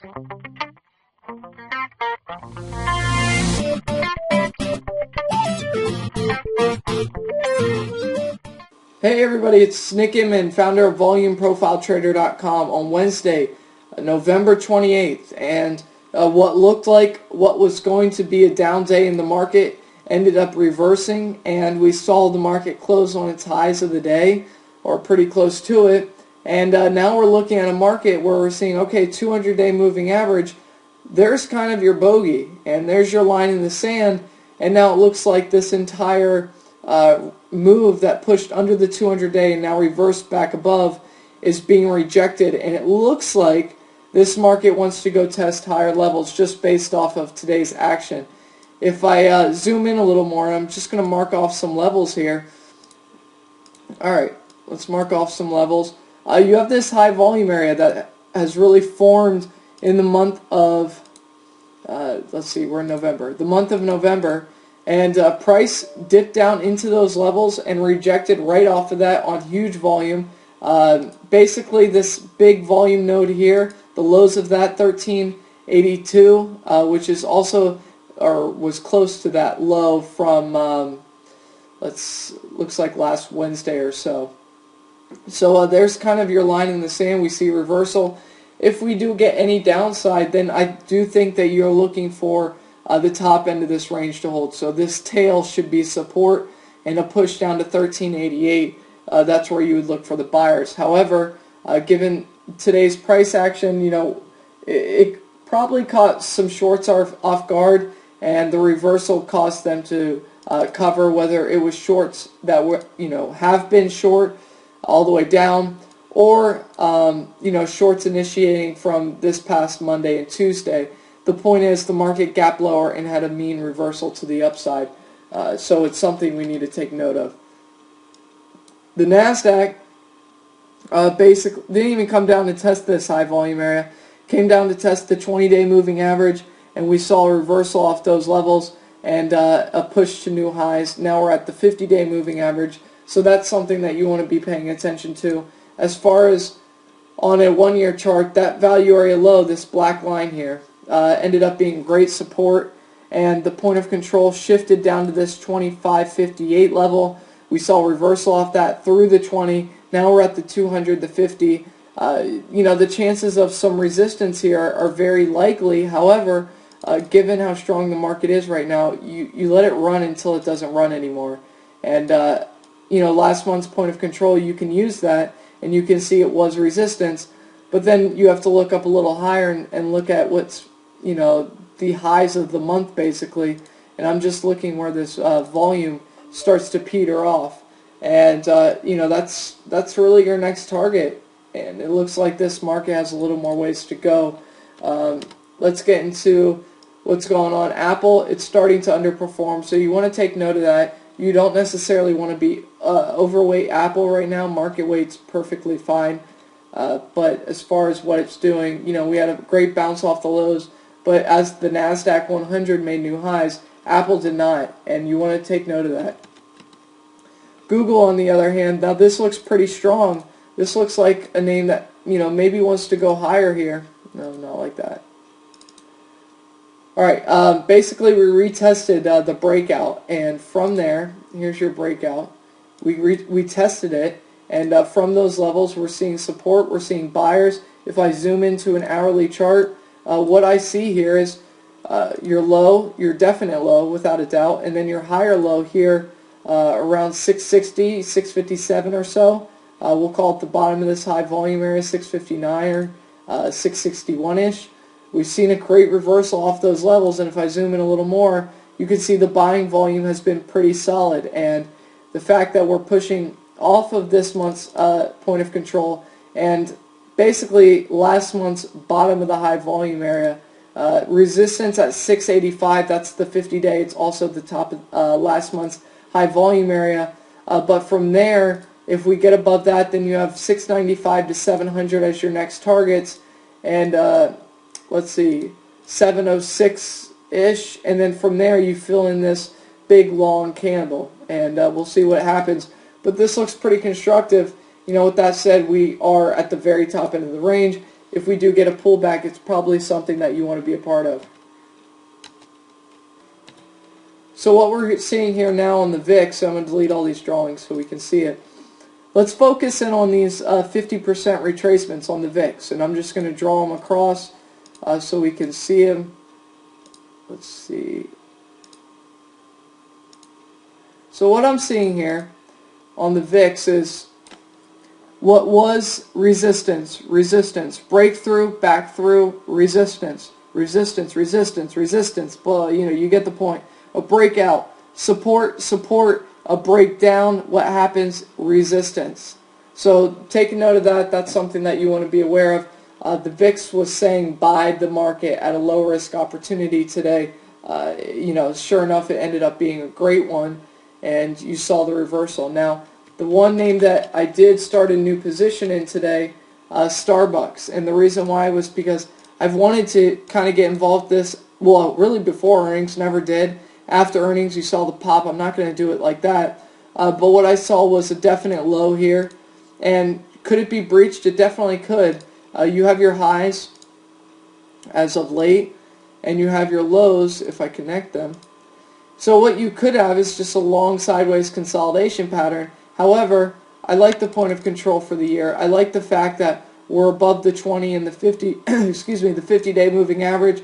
Hey everybody, it's Nick Inman, founder of VolumeProfileTrader.com on Wednesday, November 28th, and what looked like what was going to be a down day in the market ended up reversing, and we saw the market close on its highs of the day, or pretty close to it, and now we're looking at a market where we're seeing, okay, 200-day moving average, there's kind of your bogey, and there's your line in the sand, and now it looks like this entire move that pushed under the 200-day and now reversed back above is being rejected, and it looks like this market wants to go test higher levels just based off of today's action. If I zoom in a little more, I'm just going to mark off some levels here. Alright, let's mark off some levels. You have this high volume area that has really formed in the month of, let's see, we're in November, the month of November, and price dipped down into those levels and rejected right off of that on huge volume. Basically this big volume node here, the lows of that 1382, which is also, or was close to that low from, looks like last Wednesday or so. So there's kind of your line in the sand. We see reversal. If we do get any downside, then I do think that you're looking for the top end of this range to hold. So this tail should be support, and a push down to 1388. That's where you would look for the buyers. However, given today's price action, you know, it probably caught some shorts off guard, and the reversal caused them to cover, whether it was shorts that were, you know, have been short all the way down, or you know, shorts initiating from this past Monday and Tuesday. The point is the market gapped lower and had a mean reversal to the upside, so it's something we need to take note of. The NASDAQ basically didn't even come down to test this high volume area, came down to test the 20-day moving average, and we saw a reversal off those levels and a push to new highs. Now we're at the 50-day moving average, so that's something that you want to be paying attention to. As far as on a one-year chart, that value area low, this black line here, ended up being great support, and the point of control shifted down to this 25.58 level. We saw reversal off that through the 20. Now we're at the 200, the 50. You know, the chances of some resistance here are very likely. However, given how strong the market is right now, you let it run until it doesn't run anymore. And you know, last month's point of control, you can use that, and you can see it was resistance. But then you have to look up a little higher and look at what's, you know, the highs of the month basically. And I'm just looking where this volume starts to peter off, and you know, that's really your next target. And it looks like this market has a little more ways to go. Let's get into what's going on. Apple, it's starting to underperform, so you want to take note of that. You don't necessarily want to be overweight Apple right now. Market weight's perfectly fine. But as far as what it's doing, you know, we had a great bounce off the lows, but as the NASDAQ 100 made new highs, Apple did not, and you want to take note of that. Google, on the other hand, now this looks pretty strong. This looks like a name that, you know, maybe wants to go higher here. No, not like that. Alright, basically we retested the breakout, and from there, here's your breakout. We tested it, and from those levels we're seeing support, we're seeing buyers. If I zoom into an hourly chart, what I see here is your low, your definite low without a doubt, and then your higher low here around 660, 657 or so. We'll call it the bottom of this high volume area, 659 or 661-ish. We've seen a great reversal off those levels, and if I zoom in a little more, you can see the buying volume has been pretty solid, and the fact that we're pushing off of this month's point of control and basically last month's bottom of the high volume area, resistance at 685, that's the 50-day, it's also the top of last month's high volume area, but from there, if we get above that, then you have 695 to 700 as your next targets, and let's see, 706-ish, and then from there you fill in this big long candle, and we'll see what happens. But this looks pretty constructive. You know, with that said, we are at the very top end of the range. if we do get a pullback, it's probably something that you want to be a part of. So what we're seeing here now on the VIX, I'm going to delete all these drawings so we can see it. Let's focus in on these 50% retracements on the VIX, and I'm just going to draw them across so we can see them. Let's see. So what I'm seeing here on the VIX is what was resistance, resistance, breakthrough, back through, resistance, resistance, resistance, resistance. Well, you know, you get the point. A breakout, support, support, a breakdown, what happens? Resistance. So take a note of that. That's something that you want to be aware of. The VIX was saying buy the market at a low risk opportunity today. You know, sure enough, it ended up being a great one, and you saw the reversal. Now, the one name that I did start a new position in today, Starbucks, and the reason why was because I've wanted to kind of get involved this, well, really before earnings, never did. After earnings, you saw the pop. I'm not going to do it like that. But what I saw was a definite low here. And could it be breached? It definitely could. You have your highs as of late, and you have your lows, if I connect them. So what you could have is just a long sideways consolidation pattern. However, I like the point of control for the year. I like the fact that we're above the 20 and the 50, excuse me, the 50-day moving average.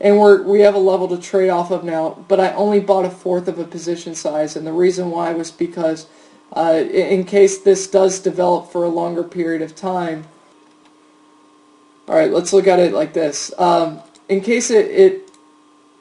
And we have a level to trade off of now, but I only bought 1/4 of a position size, and the reason why was because in case this does develop for a longer period of time. Alright, let's look at it like this. In case it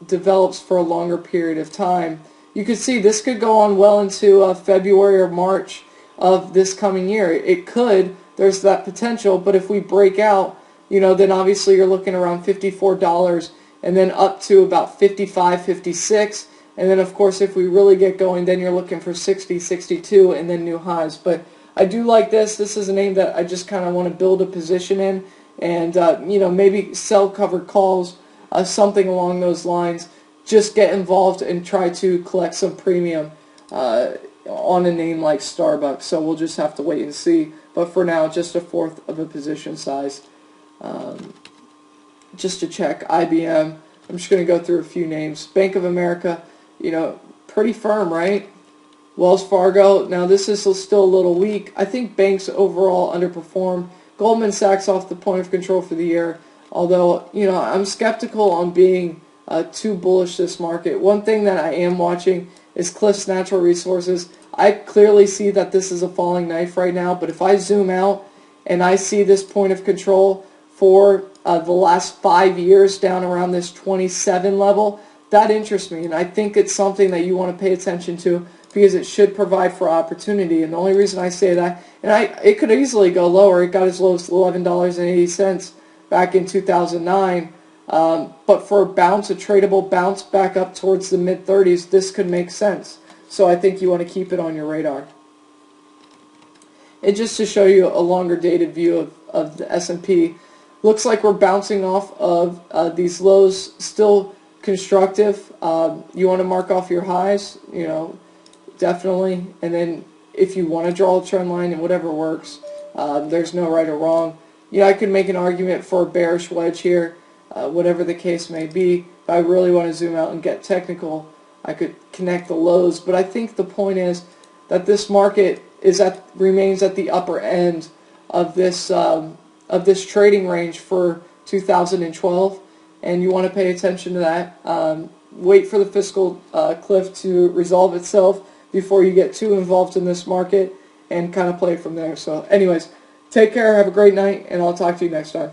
develops for a longer period of time, you can see this could go on well into February or March of this coming year. It could, there's that potential, but if we break out, you know, then obviously you're looking around $54. And then up to about 55, 56, and then of course if we really get going, then you're looking for 60, 62, and then new highs. But I do like this. This is a name that I just kind of want to build a position in, and you know, maybe sell covered calls, something along those lines. Just get involved and try to collect some premium on a name like Starbucks. So we'll just have to wait and see. But for now, just 1/4 of a position size. Just to check, IBM, I'm just going to go through a few names. Bank of America, you know, pretty firm, right? Wells Fargo, now this is still a little weak. I think banks overall underperformed. Goldman Sachs off the point of control for the year, although, you know, I'm skeptical on being too bullish this market. One thing that I am watching is Cliffs Natural Resources. I clearly see that this is a falling knife right now, but if I zoom out and I see this point of control for the last 5 years down around this 27 level, that interests me, and I think it's something that you want to pay attention to because it should provide for opportunity. And the only reason I say that, and it could easily go lower. It got as low as $11.80 back in 2009, but for a bounce, a tradable bounce back up towards the mid-30s, this could make sense. So I think you want to keep it on your radar. And just to show you a longer dated view of the S&P, looks like we're bouncing off of these lows, still constructive. You want to mark off your highs, you know, definitely. And then if you want to draw a trend line and whatever works, there's no right or wrong. You know, I could make an argument for a bearish wedge here, whatever the case may be. If I really want to zoom out and get technical, I could connect the lows. But I think the point is that this market remains at the upper end of this trading range for 2012, and you want to pay attention to that. Wait for the fiscal cliff to resolve itself before you get too involved in this market, and kind of play from there. So anyways, take care, have a great night, and I'll talk to you next time.